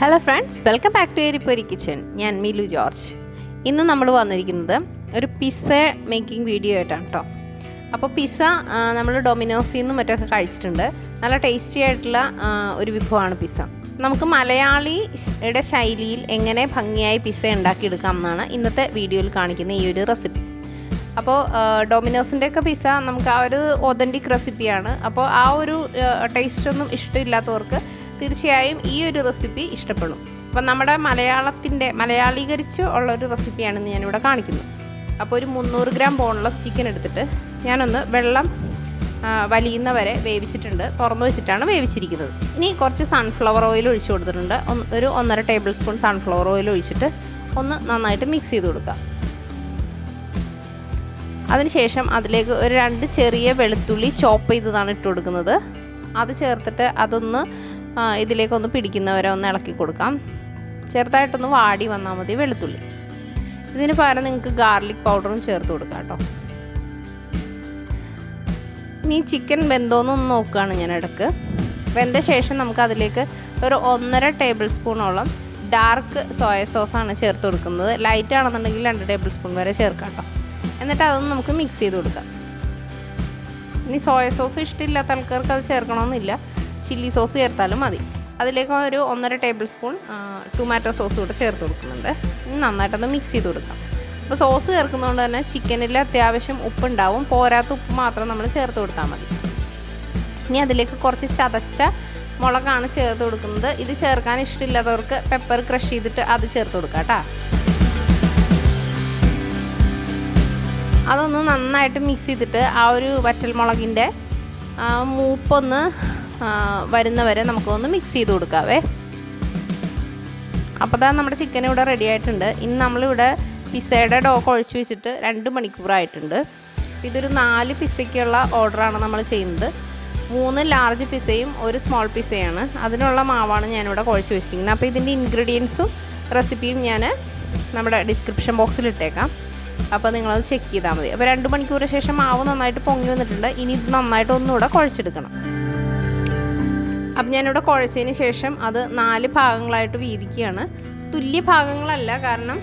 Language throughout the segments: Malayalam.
Hello friends, welcome back to Erippori kitchen. ഞാൻ മിലു ജോർജ്. ഇന്ന് നമ്മൾ വന്നിരിക്കുന്നത് ഒരു പിസ്സ മേക്കിംഗ് വീഡിയോ ആയിട്ടാണ് കേട്ടോ. അപ്പോൾ പിസ്സ നമ്മൾ ഡൊമിനോസിൽ നിന്നും മറ്റൊക്കെ കഴിച്ചിട്ടുണ്ട്. നല്ല ടേസ്റ്റി ആയിട്ടുള്ള ഒരു വിഭവമാണ് പിസ്സ. നമുക്ക് മലയാളിയുടെ ശൈലിയിൽ എങ്ങനെ ഭംഗിയായി പിസ്സ ഉണ്ടാക്കിയെടുക്കാം എന്നാണ് ഇന്നത്തെ വീഡിയോയിൽ കാണിക്കുന്ന ഈ ഒരു റെസിപ്പി. അപ്പോൾ ഡൊമിനോസിൻ്റെയൊക്കെ പിസ്സ നമുക്ക് ആ ഒരു ഒതൻറ്റിക് റെസിപ്പിയാണ്. അപ്പോൾ ആ ഒരു ടേസ്റ്റൊന്നും ഇഷ്ടമില്ലാത്തവർക്ക് തീർച്ചയായും ഈ ഒരു റെസിപ്പി ഇഷ്ടപ്പെടും. അപ്പം നമ്മുടെ മലയാളീകരിച്ച് ഉള്ളൊരു റെസിപ്പിയാണെന്ന് ഞാനിവിടെ കാണിക്കുന്നത്. അപ്പോൾ ഒരു 300 ഗ്രാം ബോൺലെസ് ചിക്കൻ എടുത്തിട്ട് ഞാനൊന്ന് വെള്ളം വലിയുന്നവരെ വേവിച്ചിട്ടുണ്ട്. തുറന്നു വെച്ചിട്ടാണ് വേവിച്ചിരിക്കുന്നത്. ഇനി കുറച്ച് സൺഫ്ലവർ ഓയിൽ ഒഴിച്ചു കൊടുത്തിട്ടുണ്ട്. ഒരു 1.5 ടേബിൾ സ്പൂൺ സൺഫ്ലവർ ഓയിൽ ഒഴിച്ചിട്ട് ഒന്ന് നന്നായിട്ട് മിക്സ് ചെയ്ത് കൊടുക്കാം. അതിനുശേഷം അതിലേക്ക് ഒരു 2 ചെറിയ വെളുത്തുള്ളി ചോപ്പ് ചെയ്തതാണ് ഇട്ട് കൊടുക്കുന്നത്. അത് ചേർത്തിട്ട് അതൊന്ന് ഇതിലേക്കൊന്ന് പിടിക്കുന്നവരെ ഒന്ന് ഇളക്കി കൊടുക്കാം. ചെറുതായിട്ടൊന്ന് വാടി വന്നാൽ മതി വെളുത്തുള്ളി. ഇതിന് പകരം നിങ്ങൾക്ക് ഗാർലിക് പൗഡറും ചേർത്ത് കൊടുക്കാം കേട്ടോ. ഇനി ചിക്കൻ വെന്തോന്നൊന്ന് നോക്കുകയാണ് ഞാൻ ഇടയ്ക്ക്. വെന്ത ശേഷം നമുക്ക് അതിലേക്ക് ഒരു 1.5 ടേബിൾ സ്പൂണോളം ഡാർക്ക് സോയ സോസാണ് ചേർത്ത് കൊടുക്കുന്നത്. ലൈറ്റ് ആണെന്നുണ്ടെങ്കിൽ 2 ടേബിൾ സ്പൂൺ വരെ ചേർക്കാം കേട്ടോ. എന്നിട്ട് അതൊന്ന് നമുക്ക് മിക്സ് ചെയ്ത് കൊടുക്കാം. ഇനി സോയ സോസ് ഇഷ്ടമില്ലാത്ത ആൾക്കാർക്ക് അത് ചേർക്കണമെന്നില്ല, ചില്ലി സോസ് ചേർത്താലും മതി. അതിലേക്ക് ഒരു 1.5 ടേബിൾ സ്പൂൺ ടൊമാറ്റോ സോസ് കൂടെ ചേർത്ത് കൊടുക്കുന്നുണ്ട്. ഇനി നന്നായിട്ടൊന്ന് മിക്സ് ചെയ്ത് കൊടുക്കാം. അപ്പോൾ സോസ് ചേർക്കുന്നതുകൊണ്ട് തന്നെ ചിക്കനിൽ അത്യാവശ്യം ഉപ്പുണ്ടാവും. പോരാത്ത ഉപ്പ് മാത്രം നമ്മൾ ചേർത്ത് കൊടുത്താൽ മതി. ഇനി അതിലേക്ക് കുറച്ച് ചതച്ച മുളകാണ് ചേർത്ത് കൊടുക്കുന്നത്. ഇത് ചേർക്കാൻ ഇഷ്ടമില്ലാത്തവർക്ക് പെപ്പർ ക്രഷ് ചെയ്തിട്ട് അത് ചേർത്ത് കൊടുക്കാം കേട്ടോ. അതൊന്ന് നന്നായിട്ട് മിക്സ് ചെയ്തിട്ട് ആ ഒരു വറ്റൽമുളകിൻ്റെ മൂപ്പൊന്ന് വരുന്നവരെ നമുക്കൊന്ന് മിക്സ് ചെയ്ത് കൊടുക്കാവേ. അപ്പോൾ അതാ നമ്മുടെ ചിക്കൻ ഇവിടെ റെഡി ആയിട്ടുണ്ട്. ഇനി നമ്മളിവിടെ പിസ്സയുടെ ഡോ കുഴച്ച് വെച്ചിട്ട് 2 മണിക്കൂറായിട്ടുണ്ട്. ഇതൊരു 4 പിസ്സയ്ക്കുള്ള ഓർഡറാണ് നമ്മൾ ചെയ്യുന്നത്. 3 ലാർജ് പിസ്സയും 1 സ്മോൾ പിസ്സയാണ്. അതിനുള്ള മാവാണ് ഞാനിവിടെ കുഴച്ച് വെച്ചിരിക്കുന്നത്. അപ്പോൾ ഇതിൻ്റെ ഇൻഗ്രീഡിയൻസും റെസിപ്പിയും ഞാൻ നമ്മുടെ ഡിസ്ക്രിപ്ഷൻ ബോക്സിൽ ഇട്ടേക്കാം. അപ്പോൾ നിങ്ങളത് ചെക്ക് ചെയ്താൽ മതി. അപ്പോൾ 2 മണിക്കൂറിന് ശേഷം മാവ് നന്നായിട്ട് പൊങ്ങി വന്നിട്ടുണ്ട്. ഇനി ഇത് നന്നായിട്ട് ഒന്നുകൂടെ കുഴച്ചെടുക്കണം. അപ്പം ഞാനിവിടെ കുഴച്ചതിന് ശേഷം അത് 4 ഭാഗങ്ങളായിട്ട് വീതിക്കുകയാണ്. തുല്യ ഭാഗങ്ങളല്ല, കാരണം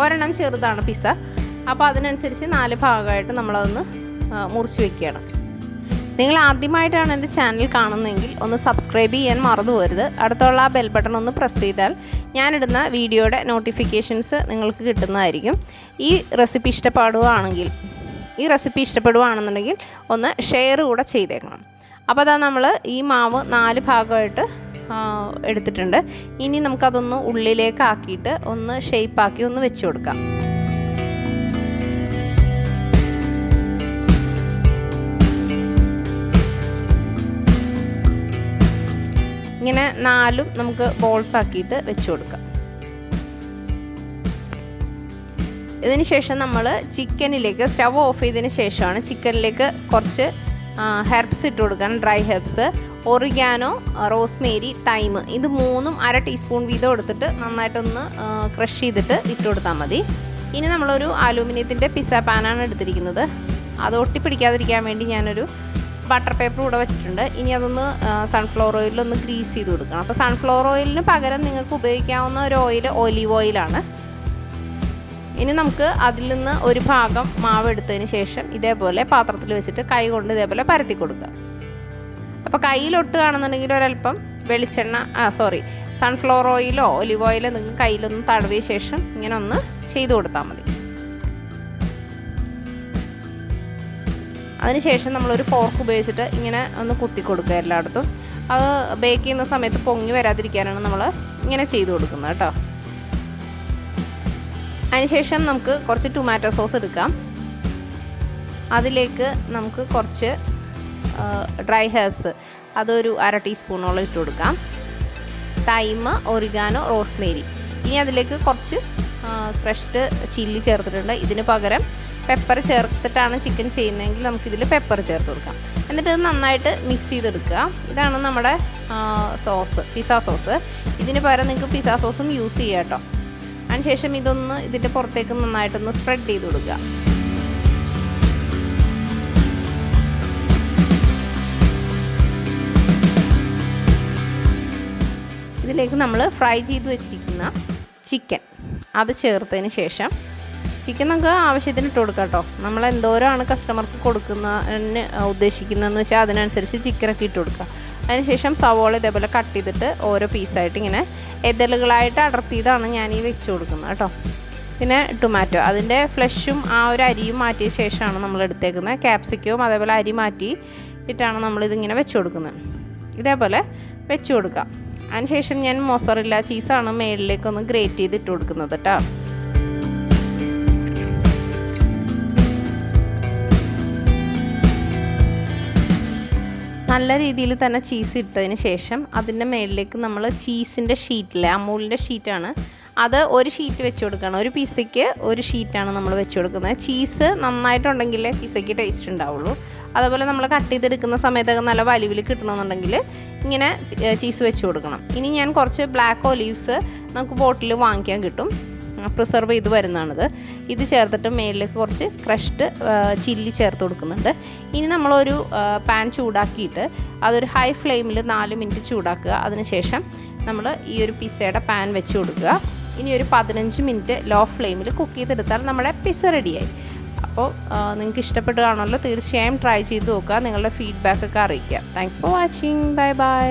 ഒരെണ്ണം ചെറുതാണ് പിസ്സ. അപ്പോൾ അതിനനുസരിച്ച് 4 ഭാഗമായിട്ട് നമ്മളതൊന്ന് മുറിച്ച് വെക്കുകയാണ്. നിങ്ങൾ ആദ്യമായിട്ടാണ് എൻ്റെ ചാനൽ കാണുന്നതെങ്കിൽ ഒന്ന് സബ്സ്ക്രൈബ് ചെയ്യാൻ മറന്നു പോകരുത്. അടുത്തുള്ള ആ ബെൽ ബട്ടൺ ഒന്ന് പ്രസ് ചെയ്താൽ ഞാനിടുന്ന വീഡിയോയുടെ നോട്ടിഫിക്കേഷൻസ് നിങ്ങൾക്ക് കിട്ടുന്നതായിരിക്കും. ഈ റെസിപ്പി ഇഷ്ടപ്പെടുകയാണെന്നുണ്ടെങ്കിൽ ഒന്ന് ഷെയർ കൂടെ ചെയ്തേക്കണം. അപ്പോൾ അതാ നമ്മൾ ഈ മാവ് 4 ഭാഗമായിട്ട് എടുത്തിട്ടുണ്ട്. ഇനി നമുക്കതൊന്ന് ഉള്ളിലേക്ക് ആക്കിയിട്ട് ഒന്ന് ഷേപ്പാക്കി ഒന്ന് വെച്ച് കൊടുക്കാം. ഇങ്ങനെ 4 നമുക്ക് ബോൾസ് ആക്കിയിട്ട് വെച്ച് കൊടുക്കാം. ഇതിന് ശേഷം നമ്മൾ ചിക്കനിലേക്ക് സ്റ്റവ് ഓഫ് ചെയ്തതിന് ശേഷമാണ് ചിക്കനിലേക്ക് കുറച്ച് ഹെർബ്സ് ഇട്ട് കൊടുക്കാൻ. Dry herbs, oregano, Rosemary, thyme, ഇത് 3ഉം 1/2 ടീസ്പൂൺ വീതം എടുത്തിട്ട് നന്നായിട്ടൊന്ന് ക്രഷ് ചെയ്തിട്ട് ഇട്ട് കൊടുത്താൽ മതി. ഇനി നമ്മളൊരു അലൂമിനിയത്തിൻ്റെ പിസ്സ പാനാണ് എടുത്തിരിക്കുന്നത്. അത് ഒട്ടിപ്പിടിക്കാതിരിക്കാൻ വേണ്ടി ഞാനൊരു ബട്ടർ പേപ്പർ കൂടെ വെച്ചിട്ടുണ്ട്. ഇനി അതൊന്ന് സൺഫ്ലവർ ഓയിലൊന്ന് ഗ്രീസ് ചെയ്ത് കൊടുക്കണം. അപ്പോൾ സൺഫ്ലവർ ഓയിലിന് പകരം നിങ്ങൾക്ക് ഉപയോഗിക്കാവുന്ന ഒരു ഓയിൽ ഒലീവ് ഓയിലാണ്. ഇനി നമുക്ക് അതിൽ നിന്ന് ഒരു ഭാഗം മാവ് എടുത്തതിന് ശേഷം ഇതേപോലെ പാത്രത്തിൽ വെച്ചിട്ട് കൈ കൊണ്ട് ഇതേപോലെ പരത്തി കൊടുക്കുക. അപ്പോൾ കയ്യിലൊട്ടുകയാണെന്നുണ്ടെങ്കിൽ ഒരല്പം സൺഫ്ലവർ ഓയിലോ ഒലിവ് ഓയിലോ നിങ്ങൾക്ക് കയ്യിലൊന്ന് തടവിയ ശേഷം ഇങ്ങനെ ഒന്ന് ചെയ്ത് കൊടുത്താൽ മതി. അതിനുശേഷം നമ്മളൊരു ഫോർക്ക് ഉപയോഗിച്ചിട്ട് ഇങ്ങനെ ഒന്ന് കുത്തി കൊടുക്കുക എല്ലായിടത്തും. അത് ബേക്ക് ചെയ്യുന്ന സമയത്ത് പൊങ്ങി വരാതിരിക്കാനാണ് നമ്മൾ ഇങ്ങനെ ചെയ്ത് കൊടുക്കുന്നത് കേട്ടോ. അതിനുശേഷം നമുക്ക് കുറച്ച് ടൊമാറ്റോ സോസ് എടുക്കാം. അതിലേക്ക് നമുക്ക് കുറച്ച് ഡ്രൈ ഹെർബ്സ്, അതൊരു 1/2 ടീസ്പൂണോളം ഇട്ട് കൊടുക്കാം. Thyme, oregano, Rosemary. ഇനി അതിലേക്ക് കുറച്ച് ക്രഷ്ഡ് ചില്ലി ചേർത്തിട്ടുണ്ട്. ഇതിന് പകരം പെപ്പർ ചേർത്തിട്ടാണ് ചിക്കൻ ചെയ്യുന്നതെങ്കിൽ നമുക്കിതിൽ പെപ്പർ ചേർത്ത് കൊടുക്കാം. എന്നിട്ട് ഇത് നന്നായിട്ട് മിക്സ് ചെയ്തെടുക്കുക. ഇതാണ് നമ്മുടെ പിസ്സ സോസ്. ഇതിന് പകരം നിങ്ങൾക്ക് പിസ്സ സോസും യൂസ് ചെയ്യാം കേട്ടോ. അതിനുശേഷം ഇതൊന്ന് ഇതിൻ്റെ പുറത്തേക്ക് നന്നായിട്ടൊന്ന് സ്പ്രെഡ് ചെയ്ത് കൊടുക്കുക. ഇതിലേക്ക് നമ്മൾ ഫ്രൈ ചെയ്ത് വെച്ചിരിക്കുന്ന ചിക്കൻ അത് ചേർത്തതിന് ശേഷം ചിക്കൻ നമുക്ക് ആവശ്യത്തിന് ഇട്ട് കൊടുക്കാം കേട്ടോ. നമ്മൾ എന്തോരമാണ് കസ്റ്റമർക്ക് കൊടുക്കുന്നതിന് ഉദ്ദേശിക്കുന്നതെന്ന് വെച്ചാൽ അതിനനുസരിച്ച് ചിക്കനൊക്കെ ഇട്ട് കൊടുക്കുക. അതിനുശേഷം സവോള ഇതേപോലെ കട്ട് ചെയ്തിട്ട് ഓരോ പീസായിട്ട് ഇങ്ങനെ എതളുകളായിട്ട് അടർത്തിയതാണ് ഞാൻ ഈ വെച്ച് കൊടുക്കുന്നത് കേട്ടോ. പിന്നെ ടൊമാറ്റോ, അതിൻ്റെ ഫ്ലഷും ആ ഒരു അരിയും മാറ്റിയ ശേഷമാണ് നമ്മൾ എടുത്തേക്കുന്നത്. ക്യാപ്സിക്കവും അതേപോലെ അരി മാറ്റി ഇട്ടാണ് നമ്മളിതിങ്ങനെ വെച്ച് കൊടുക്കുന്നത്. ഇതേപോലെ വെച്ച് കൊടുക്കുക. അതിനുശേഷം ഞാൻ മൊസറല്ല ചീസാണ് മേളിലേക്കൊന്ന് ഗ്രേറ്റ് ചെയ്തിട്ട് കൊടുക്കുന്നത് കേട്ടോ. നല്ല രീതിയിൽ തന്നെ ചീസ് ഇട്ടതിന് ശേഷം അതിൻ്റെ മേളിലേക്ക് നമ്മൾ ചീസിൻ്റെ ഷീറ്റില്ലേ, അമൂലിൻ്റെ ഷീറ്റാണ്, അത് ഒരു ഷീറ്റ് വെച്ച് കൊടുക്കണം. ഒരു പിസയ്ക്ക് ഒരു ഷീറ്റാണ് നമ്മൾ വെച്ച് കൊടുക്കുന്നത്. ചീസ് നന്നായിട്ടുണ്ടെങ്കിലേ പിസയ്ക്ക് ടേസ്റ്റ് ഉണ്ടാവുള്ളൂ. അതുപോലെ നമ്മൾ കട്ട് ചെയ്തെടുക്കുന്ന സമയത്തൊക്കെ നല്ല വലിവിൽ കിട്ടണമെന്നുണ്ടെങ്കിൽ ഇങ്ങനെ ചീസ് വെച്ച് കൊടുക്കണം. ഇനി ഞാൻ കുറച്ച് ബ്ലാക്ക് ഒലീവ്സ് നമുക്ക് ബോട്ടിൽ വാങ്ങിക്കാൻ കിട്ടും, പ്രിസർവ് ചെയ്ത് വരുന്നതാണിത്. ഇത് ചേർത്തിട്ട് മേളിലേക്ക് കുറച്ച് ക്രഷ്ഡ് ചില്ലി ചേർത്ത് കൊടുക്കുന്നുണ്ട്. ഇനി നമ്മളൊരു പാൻ ചൂടാക്കിയിട്ട് അതൊരു ഹൈ ഫ്ലെയിമിൽ 4 മിനിറ്റ് ചൂടാക്കുക. അതിനുശേഷം നമ്മൾ ഈ ഒരു പിസ്സയുടെ പാൻ വെച്ച് കൊടുക്കുക. ഇനി ഒരു 15 മിനിറ്റ് ലോ ഫ്ലെയിമിൽ കുക്ക് ചെയ്തെടുത്താൽ നമ്മുടെ പിസ്സ റെഡിയായി. അപ്പോൾ നിങ്ങൾക്ക് ഇഷ്ടപ്പെട്ട് കാണുമല്ലോ, തീർച്ചയായും ട്രൈ ചെയ്ത് നോക്കുക. നിങ്ങളുടെ ഫീഡ്ബാക്കൊക്കെ അറിയിക്കുക. Thanks for watching. Bye bye.